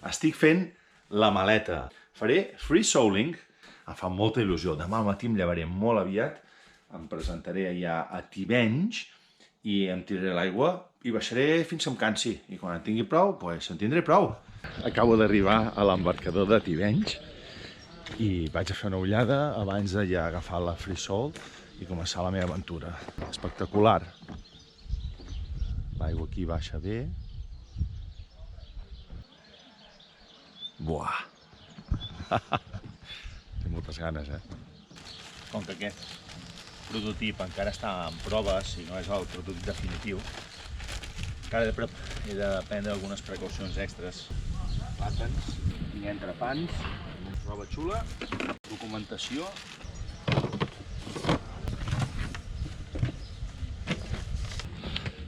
estic fent la maleta. Faré free soling, em fa molta il·lusió. Demà al matí em llevaré molt aviat, em presentaré allà a Tivenys i em tiraré l'aigua i baixaré fins que em cansi. I quan en tingui prou, doncs en tindré prou. Acabo d'arribar a l'embarcador de Tivenys i vaig a fer una ullada abans de ja agafar la free sol i començar la meva aventura. Espectacular. L'aigua aquí baixa bé. Buah! Tinc moltes ganes, Com que aquest prototip encara està en proves i no és el prototip definitiu, encara he de prendre algunes precaucions extres. Plàtans, tinc entrepans, roba xula, documentació.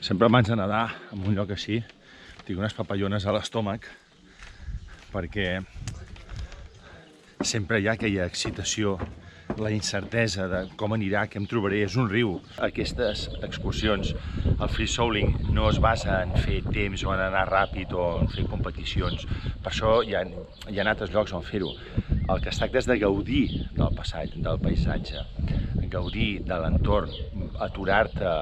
Sempre abans de nedar en un lloc així tinc unes papallones a l'estómac perquè sempre hi ha aquella excitació, la incertesa de com anirà, què em trobaré, és un riu. Aquestes excursions, el free soling no es basa en fer temps o en anar ràpid o en fer competicions. Per això hi ha altres llocs on fer-ho. El que es tracta és de gaudir del paisatge, gaudir de l'entorn, aturar-te,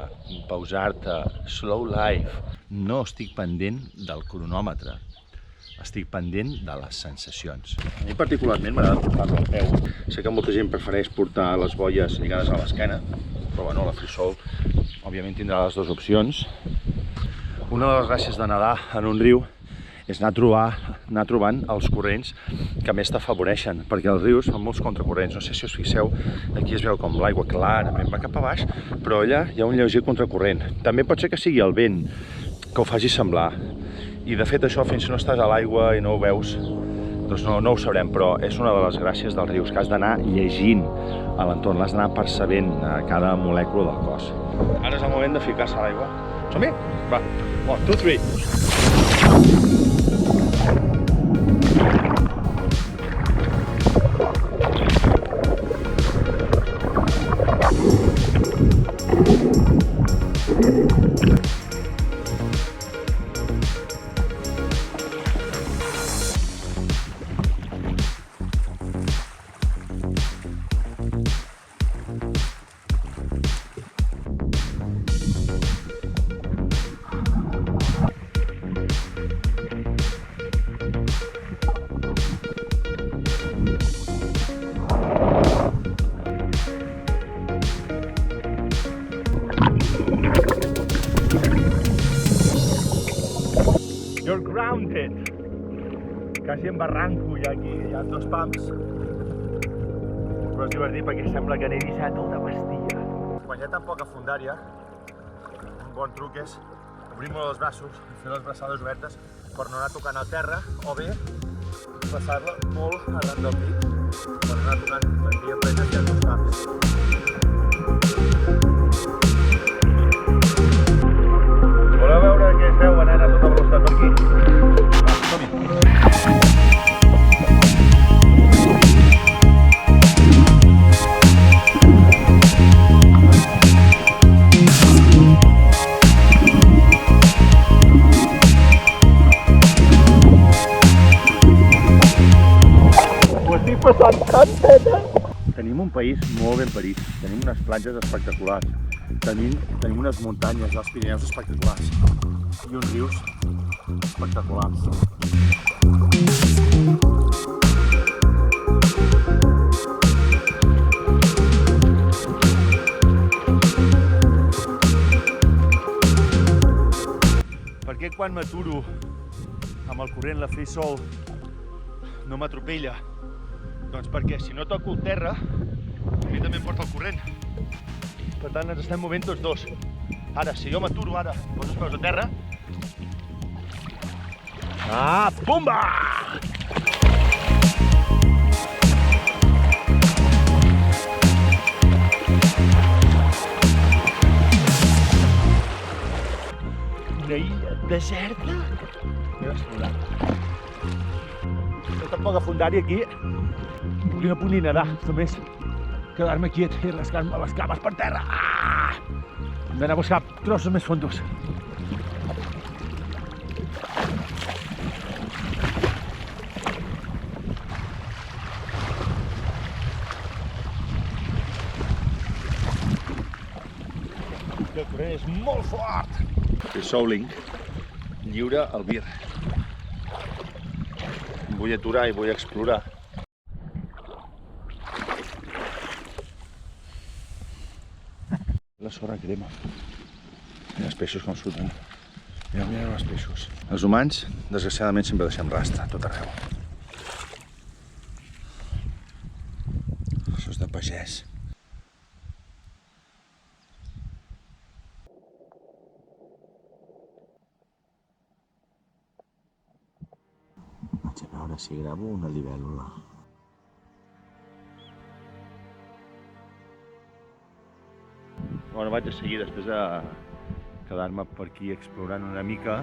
pausar-te, slow life. No estic pendent del cronòmetre, estic pendent de les sensacions. A mi particularment m'agrada portar-lo al peu. Sé que molta gent prefereix portar les boies lligades a l'esquena, però bueno, la free sol òbviament tindrà les dues opcions. Una de les gràcies de nedar en un riu és anar trobant els corrents que més t'afavoreixen, perquè els rius fan molts contracorrents. No sé si us fixeu, aquí es veu com l'aigua clarament va cap a baix, però allà hi ha un lleuger contracorrent. També pot ser que sigui el vent que ho faci semblar. I de fet això, fins que no estàs a l'aigua i no ho veus, doncs no ho sabrem, però és una de les gràcies dels rius, que has d'anar llegint a l'entorn, l'has d'anar percebent cada molècula del cos. Ara és el moment de ficar-se a l'aigua. Som-hi? Va, 1, 2, 3. You're grounded. Quasi em barranco ja aquí, hi ha 2 pams. Però és divertit perquè sembla que n'he deixat una pastia. Quan hi ha tan poca fondària, un bon truc és obrir molt els braços i fer les braçades obertes per no anar tocant a terra o bé passar-la molt arran del pit per anar tocant la via plena que hi ha 2 pams. Voleu veure què es veu anant a tota velocitat per aquí? Va, som-hi! Ho estic passant tan pena! Tenim un país molt ben parit, tenim unes platges espectaculars. Tenim unes muntanyes dels Pirineus espectaculars i uns rius espectaculars. Per què quan m'aturo amb el corrent, la free sol, no m'atropella? Doncs perquè si no toco el terra, a mi també em porta el corrent. Per tant, ens estem movent tots dos. Ara, si jo m'aturo ara, poso els peus a terra. Pumba! Una illa deserta. M'he d'explorar. Té tan poca fondària aquí, que no puc ni nedar, només quedar-me quiet i rascar-me les cames per terra. Hem d'anar a buscar trossos més fondos. corrent és molt fort. Free Souling, lliure al Vir. Vull aturar i vull explorar. La sorra crema. Mira els peixos com surten. Mireu els peixos. Els humans, desgraciadament, sempre deixem rastre a tot arreu. Això és de pagès. Vaig a veure si gravo una libèl·lula. Bueno, vaig a seguir després de quedar-me per aquí explorant una mica.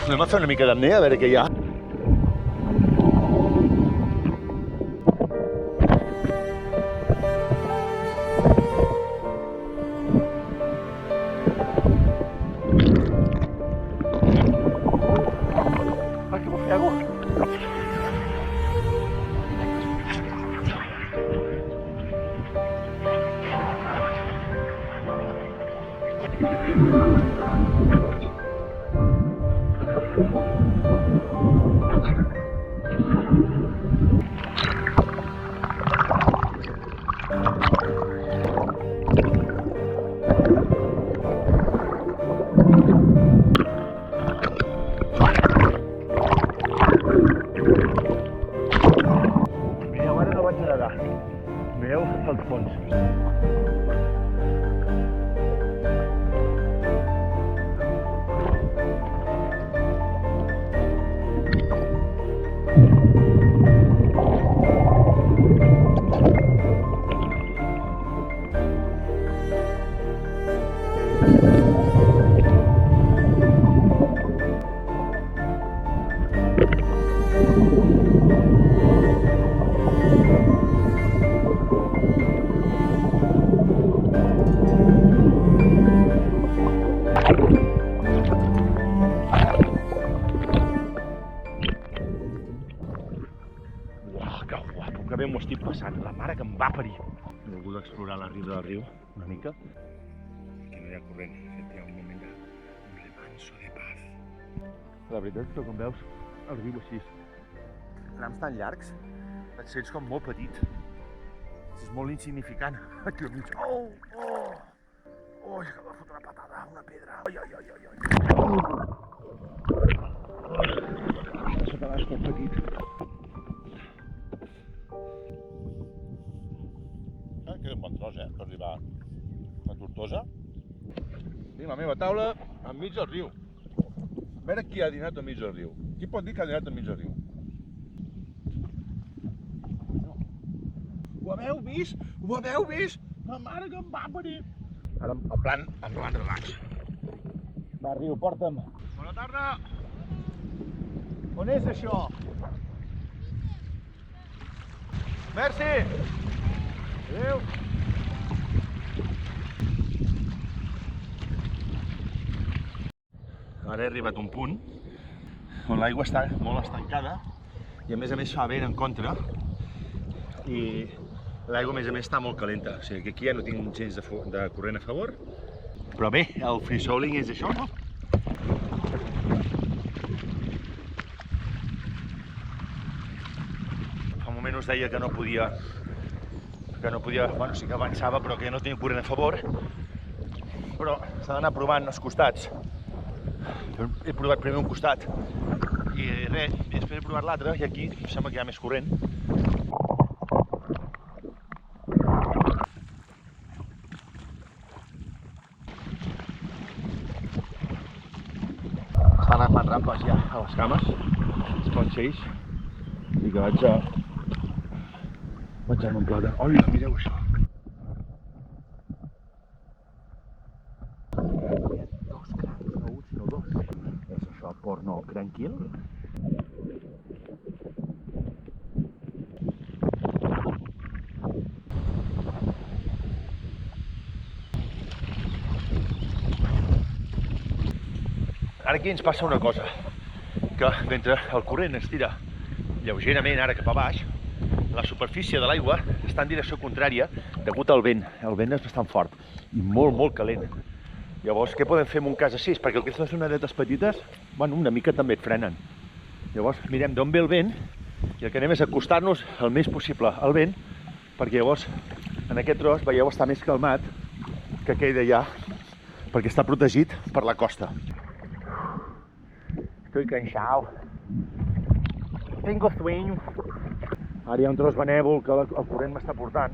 Anem a fer una mica d'apnea, a veure què hi ha. Mireu, ara no vaig nedar. Mireu al fons. Que bé m'ho estic passant, la mare que em va parir. He volgut explorar la riba del riu una mica. Aquí no hi ha corrent, hi ha un moment d'un remanso de paz. La veritat és que com veus el riu així, trams tan llargs, et sents com molt petit. És molt insignificant. Aquí al mig. Oh! Oh! Que va fotre una patada, una pedra. Ai! Sota l'as com petit. Queda un bon tros, per arribar a Tortosa. Tinc la meva taula enmig del riu. A veure qui ha dinat enmig del riu. Qui pot dir que ha dinat enmig del riu? No. Ho haveu vist? Ho haveu vist? La mare que em va parir. Ara, en plan relax. Va, riu, porta'm. Bona tarda. On és això? Merci. Adéu! Ara he arribat a un punt on l'aigua està molt estancada i a més fa vent en contra i l'aigua a més està molt calenta, o sigui que aquí ja no tinc gens de corrent a favor, però bé, el free souling és això, no? Fa un moment us deia que no podia, bueno, sí que avançava, però que no tenia corrent a favor. Però s'ha d'anar provant els costats. He provat primer un costat i res, després he provat l'altre i aquí sembla que hi ha més corrent. Estan agafant rampes ja a les cames, els ponxells, i que vaig a-me un plata. Hola, mireu això. Dos crancs, no un, sinó dos. És això, porno tranquil. Ara aquí ens passa una cosa, que mentre el corrent es tira lleugerament ara cap a baix, la superfície de l'aigua està en direcció contrària degut al vent. El vent és bastant fort i molt calent. Llavors, què podem fer en un cas així? Perquè aquestes onadetes petites, bueno, una mica també et frenen. Llavors, mirem d'on ve el vent i el que anem és acostar-nos el més possible al vent, perquè llavors, en aquest tros, veieu, està més calmat que aquell d'allà, perquè està protegit per la costa. Estoy cansado. Tengo sueño. Ara hi ha un tros benèvol que el corrent m'està portant.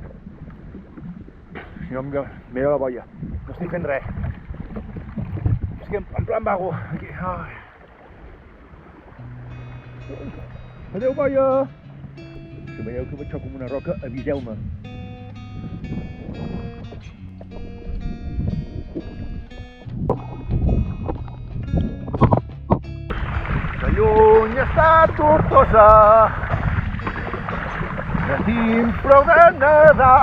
Si no, mira la boia. No estic fent res. És que en plan vago. Aquí. Ai. Adéu, boia! Si veieu que vaig com una roca, aviseu-me. Que lluny està Tortosa, que tinc prou de nedar.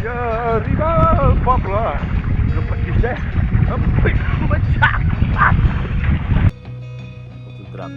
I arribar al poble, no patis, em vaig començar. Un tram.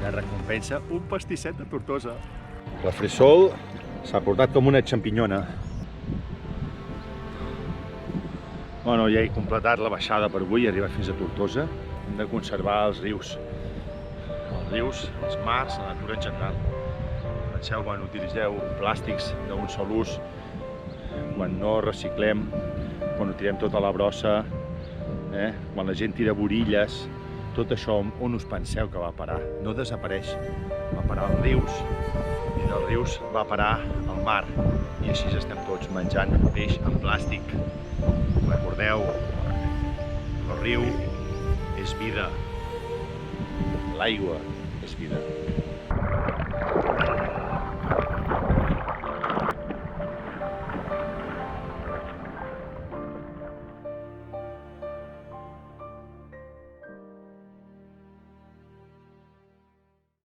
Recompensa un pastisset de Tortosa. La Frisol s'ha portat com una xampinyona. Bueno, ja he completat la baixada per avui, he arribat fins a Tortosa. Hem de conservar els rius. Els rius, els mars, la natura en general. Penseu, quan utilitzeu plàstics d'un sol ús, quan no reciclem, quan ho tirem tota la brossa, quan la gent tira borilles, tot això on us penseu que va parar? No desapareix. Va parar als rius i dels rius va parar al mar. I així estem tots menjant peix en plàstic. Recordeu, el riu és vida. L'aigua és vida.